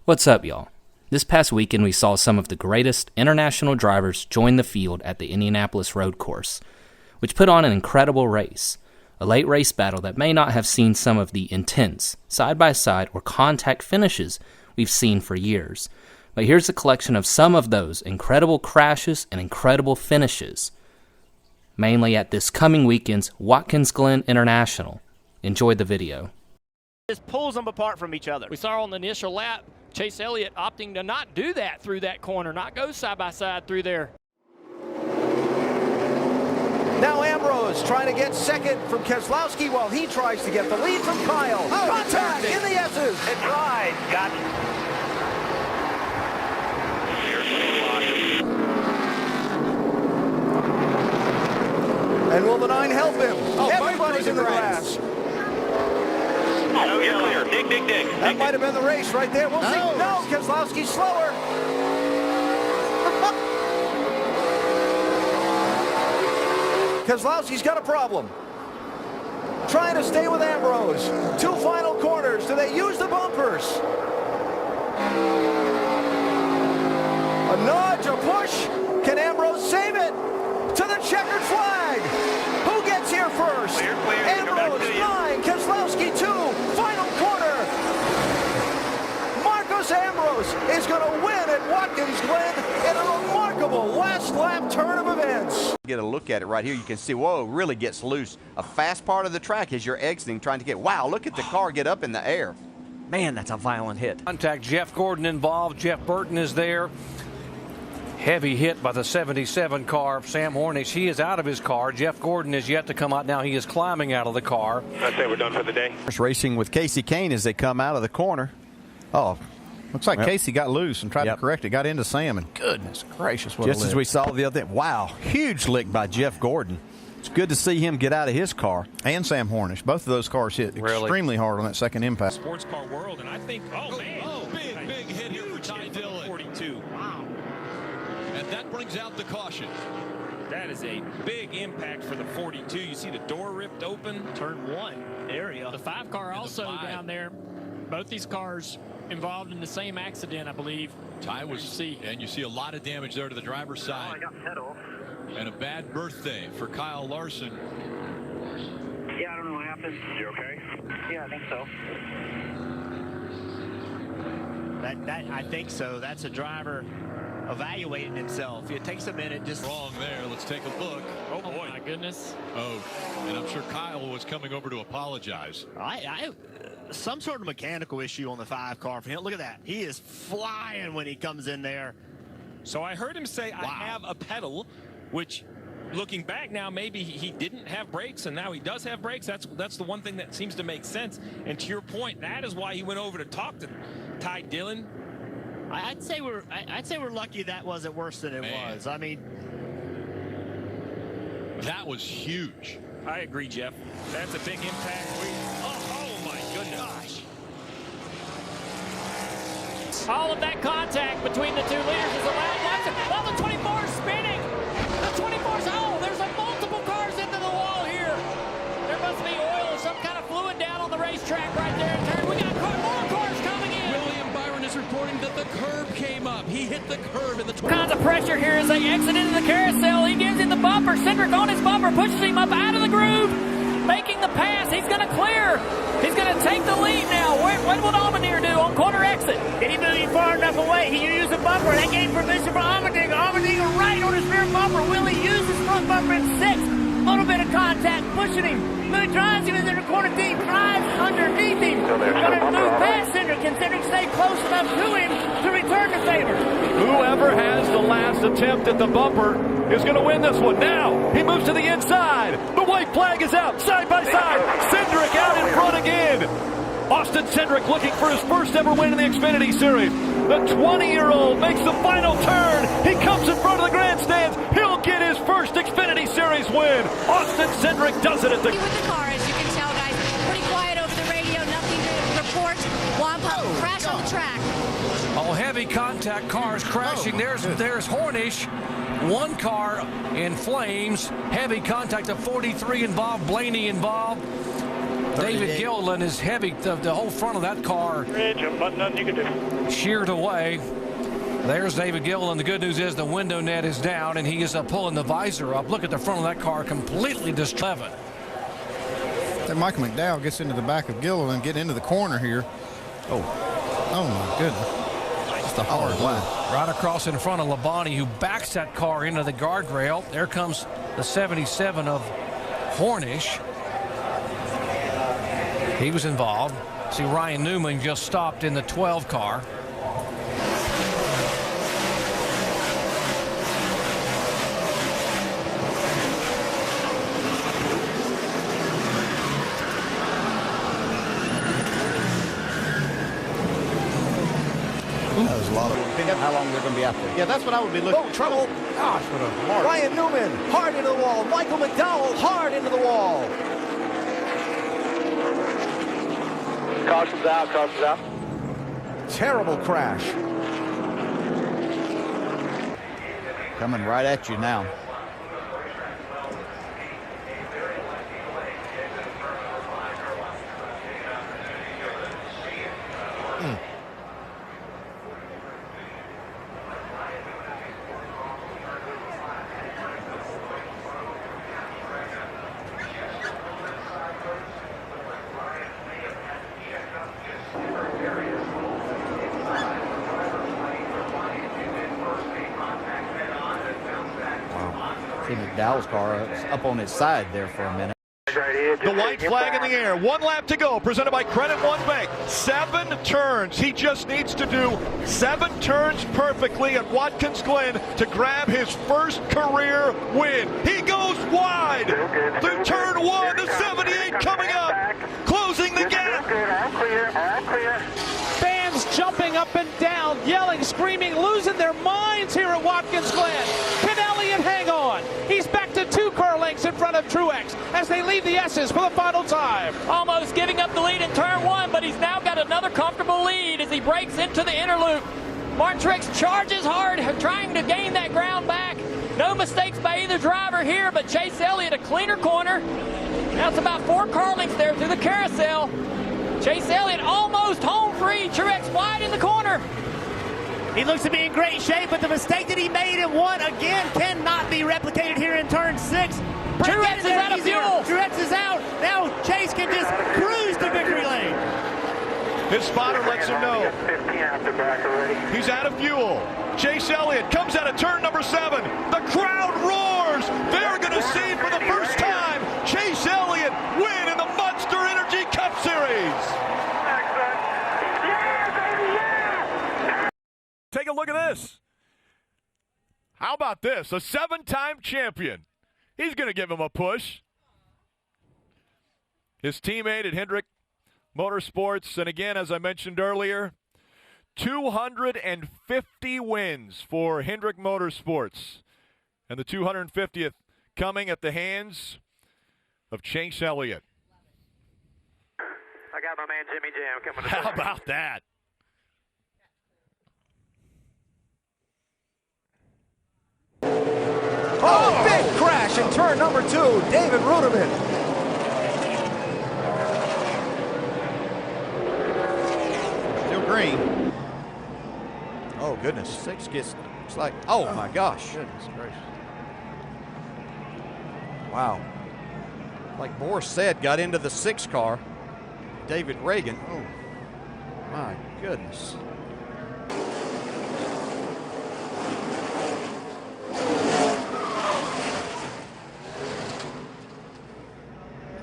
What's up, y'all? This past weekend we saw some of the greatest international drivers join the field at the Indianapolis Road Course, which put on an incredible race, a late race battle that may not have seen some of the intense, side-by-side or contact finishes we've seen for years. But here's a collection of some of those incredible crashes and incredible finishes, mainly at this coming weekend's Watkins Glen International. Enjoy the video. Just pulls them apart from each other. We saw on the initial lap, Chase Elliott opting to not do that through that corner, not go side by side through there. Now Ambrose trying to get second from Keselowski while he tries to get the lead from Kyle. Contact in the S's. It tried. Got it. And will the 9 help him? Everybody's in the grass. No yellow. Dig. That might have been the race right there. We'll see. No, Keselowski's slower. Keselowski's got a problem. Trying to stay with Ambrose. 2 final corners. Do they use the bumpers? A nudge, a push. Can Ambrose save it? To the checkered flag. Who gets here first? Clear. Ambrose 9, Keselowski 2. Final corner. Marcos Ambrose is going to win at Watkins Glen in a remarkable last lap turn of events. Get a look at it right here. You can see, whoa, it really gets loose. A fast part of the track as you're exiting, trying to get, wow, look at the car get up in the air. Man, that's a violent hit. Contact, Jeff Gordon involved. Jeff Burton is there. Heavy hit by the 77 car of Sam Hornish. He is out of his car. Jeff Gordon is yet to come out now. He is climbing out of the car. I'd say we're done for the day. Racing with Casey Kane as they come out of the corner. Oh, looks like Casey got loose and tried to correct it. Got into Sam, and goodness gracious, what Just a as we saw the other day. Wow, huge lick by Jeff Gordon. It's good to see him get out of his car. and Sam Hornish. Both of those cars hit extremely hard on that second impact. Sports car world, and I think, big hit here for Ty Dillon. 42. Wow. And that brings out the caution. That is a big impact for the 42. You see the door ripped open. Turn 1 area. The 5 car also down there. Both these cars involved in the same accident, I believe. Ty was, and you see a lot of damage there to the driver's side. I got pedal. And a bad birthday for Kyle Larson. Yeah, I don't know what happened. You okay? Yeah, I think so. I think so. That's a driver evaluating himself. It takes a minute. Just wrong there. Let's take a look. Oh boy, my goodness. Oh, and I'm sure Kyle was coming over to apologize. Some sort of mechanical issue on the 5 car for him. Look at that. He is flying when he comes in there. So I heard him say, I have a pedal, which looking back now, maybe he didn't have brakes and now he does have brakes. That's the one thing that seems to make sense. And to your point, that is why he went over to talk to Ty Dillon. I'd say we're lucky that wasn't worse than it was. I mean, that was huge. I agree, Jeff. That's a big impact. Oh my goodness. Gosh. All of that contact between the 2 leaders is allowed. Watch it. Oh, the 24 is spinning. The 24's, there's multiple cars into the wall here. There must be oil or some kind of fluid down on the racetrack right there in turn. We got more cars coming in. William Byron is reporting that the curb came up. He hit the curb in the kinds of pressure here as they exit into the carousel. He gives him the bumper. Cindric on his bumper pushes him up out of the groove, making the pass. He's going to clear. He's going to take the lead now. What will Allmendinger do on corner exit? Did he move far enough away? He used the bumper. That gave permission for Allmendinger. Allmendinger right on his rear bumper. Will he use his front bumper in 6? Little bit of contact, pushing him. Move, drives him into the corner deep. Drives underneath him. Going to move past Cindric. Can Cindric stay close enough to him to return the favor? Whoever has the last attempt at the bumper is going to win this one. Now, he moves to the inside. The white flag is out, side by side. Cindric out in front again. Austin Cindric looking for his first ever win in the Xfinity Series. The 20-year-old makes the final turn. He comes in front of the grandstands. He'll get his first Xfinity Series win. Austin Cindric does it at the... With the car, as you can tell, guys. Pretty quiet over the radio. Nothing to report. Crash on the track. Oh, heavy contact, cars crashing. There's Hornish. 1 car in flames. Heavy contact of 43 involved. Blaney involved. David Gilliland is heavy. The whole front of that car nothing you can do. sheared away. There's David Gilliland. The good news is the window net is down, and he is pulling the visor up. Look at the front of that car, completely destroyed. That Michael McDowell gets into the back of Gilliland, get into the corner here. Oh my goodness. Just a hard line. Right across in front of Labonte, who backs that car into the guardrail. There comes the 77 of Hornish. He was involved. See, Ryan Newman just stopped in the 12 car. That was a lot of how long they're going to be out there. Yeah, that's what I would be looking. Oh, trouble. Gosh, what a hard. Ryan Newman hard into the wall. Michael McDowell hard into the wall. Caution's out, caution's out. Terrible crash. Coming right at you now. McDowell's car is up on his side there for a minute. The white flag in the air. 1 lap to go. Presented by Credit One Bank. 7 turns. He just needs to do 7 turns perfectly at Watkins Glen to grab his first career win. He goes wide through turn 1. The 78 coming up, closing the gap. Fans jumping up and down, yelling, screaming, losing their minds here at Watkins Glen. Can Elliott hang on? He's back to 2 car lengths in front of Truex as they leave the S's for the final time. Almost giving up the lead in turn 1, but he's now got another comfortable lead as he breaks into the inner loop. Martin Truex charges hard, trying to gain that ground back. No mistakes by either driver here, but Chase Elliott a cleaner corner. Now it's about 4 car lengths there through the carousel. Chase Elliott almost home free. Truex wide in the corner. He looks to be in great shape, but the mistake that he made in 1 again cannot be replicated here in turn 6. Truex is out of fuel. Truex is out. Now Chase can just cruise to victory lane. His spotter lets him know he's out of fuel. Chase Elliott comes out of turn number 7. The crowd roars. They're going to see for the first time Chase Elliott win in the Monster Energy Cup Series. Take a look at this. How about this? A 7-time champion. He's going to give him a push. His teammate at Hendrick Motorsports, and again, as I mentioned earlier, 250 wins for Hendrick Motorsports. And the 250th coming at the hands of Chase Elliott. I got my man Jimmy Jam coming to How about that? Oh, big crash in turn number 2. David Ruderman. Still green. Oh, goodness. 6 gets, it's like, oh my gosh. Goodness gracious. Wow. Like Boris said, got into the 6 car. David Reagan. Oh, my goodness.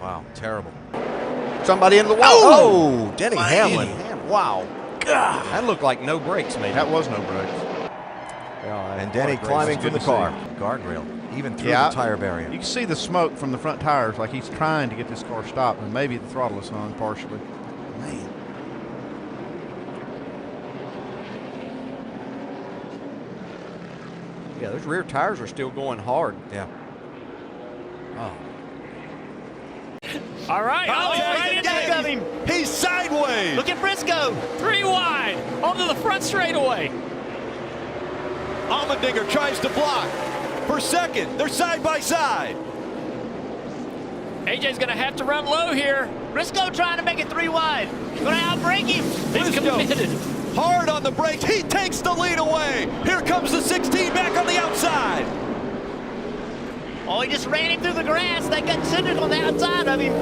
Wow, terrible. Somebody in the wall. Oh, Denny Hamlin. Wow. God. That looked like no brakes, maybe. That was no brakes. Yeah, and Denny climbing from the car. Guardrail, even through the tire barrier. You can see the smoke from the front tires, like he's trying to get this car stopped, and maybe the throttle is on partially. Man. Yeah, those rear tires are still going hard. Yeah. Oh. All right. Right into him. He's sideways. Look at Briscoe. 3 wide onto the front straightaway. Allmendinger tries to block for second. They're side by side. AJ's going to have to run low here. Briscoe trying to make it 3 wide. Going to outbreak him. He's committed. Hard on the brakes. He takes the lead away. Here comes the 16 back on the outside. Oh, he just ran him through the grass. They got Cindric on the outside of him.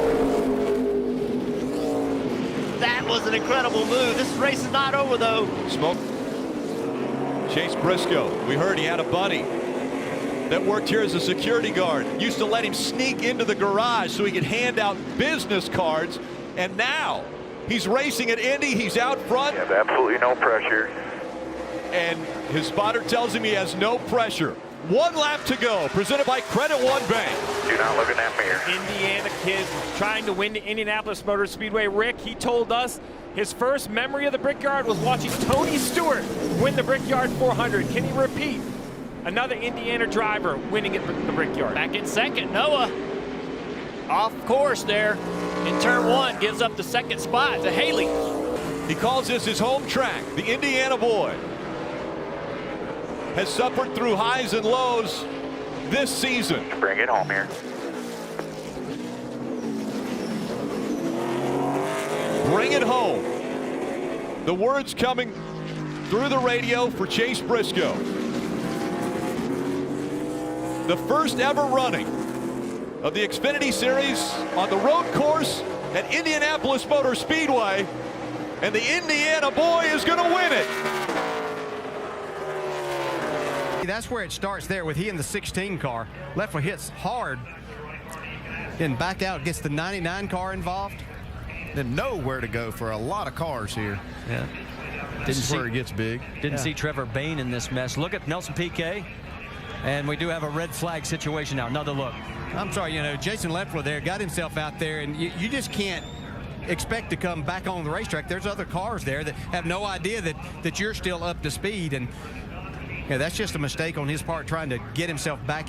That was an incredible move. This race is not over, though. Smoke. Chase Briscoe. We heard he had a buddy that worked here as a security guard. Used to let him sneak into the garage so he could hand out business cards. And now he's racing at Indy. He's out front. You have absolutely no pressure. And his spotter tells him he has no pressure. 1 lap to go. Presented by Credit One Bank. Do not look in that mirror. Indiana kid trying to win the Indianapolis Motor Speedway. Rick, he told us his first memory of the Brickyard was watching Tony Stewart win the Brickyard 400. Can he repeat another Indiana driver winning at the Brickyard? Back in second, Noah. Off course there in turn 1, gives up the second spot to Haley. He calls this his home track. The Indiana boy has suffered through highs and lows this season. Bring it home here. Bring it home. The words coming through the radio for Chase Briscoe. The first ever running of the Xfinity Series on the road course at Indianapolis Motor Speedway, and the Indiana boy is going to win it. That's where it starts there with he in the 16 car. Leffler hits hard, then back out, gets the 99 car involved. Then nowhere to go for a lot of cars here. Yeah. This is where it gets big. Didn't see Trevor Bayne in this mess. Look at Nelson Piquet. And we do have a red flag situation now. Another look. I'm sorry, Jason Leffler there got himself out there, and you just can't expect to come back on the racetrack. There's other cars there that have no idea that you're still up to speed, and that's just a mistake on his part trying to get himself back